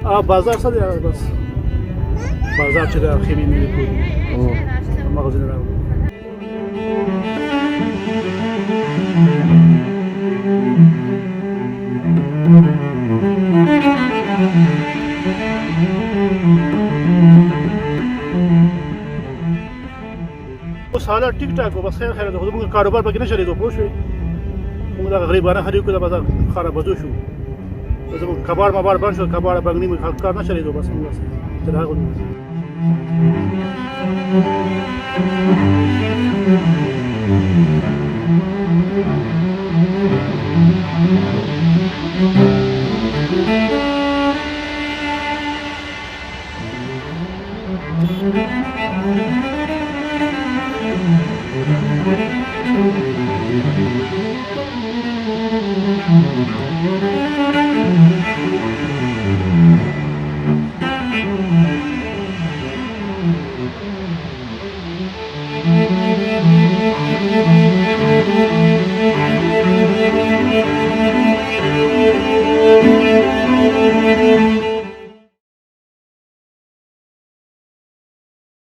بازار څه دی بس بازار چې د خیمې مې کوي مغزي راو اوس حالات ټیک ټاک و بس خیر خیر ده خو موږ کاروبار پکې نه چلېدو پوه شوې موږ دغه غریبانه خلکو د بازار خرابېدو شو زموږ کباړ مباړ بند شو کباړ بنګني موږ کار نه چلېدو بس موږ تر هغه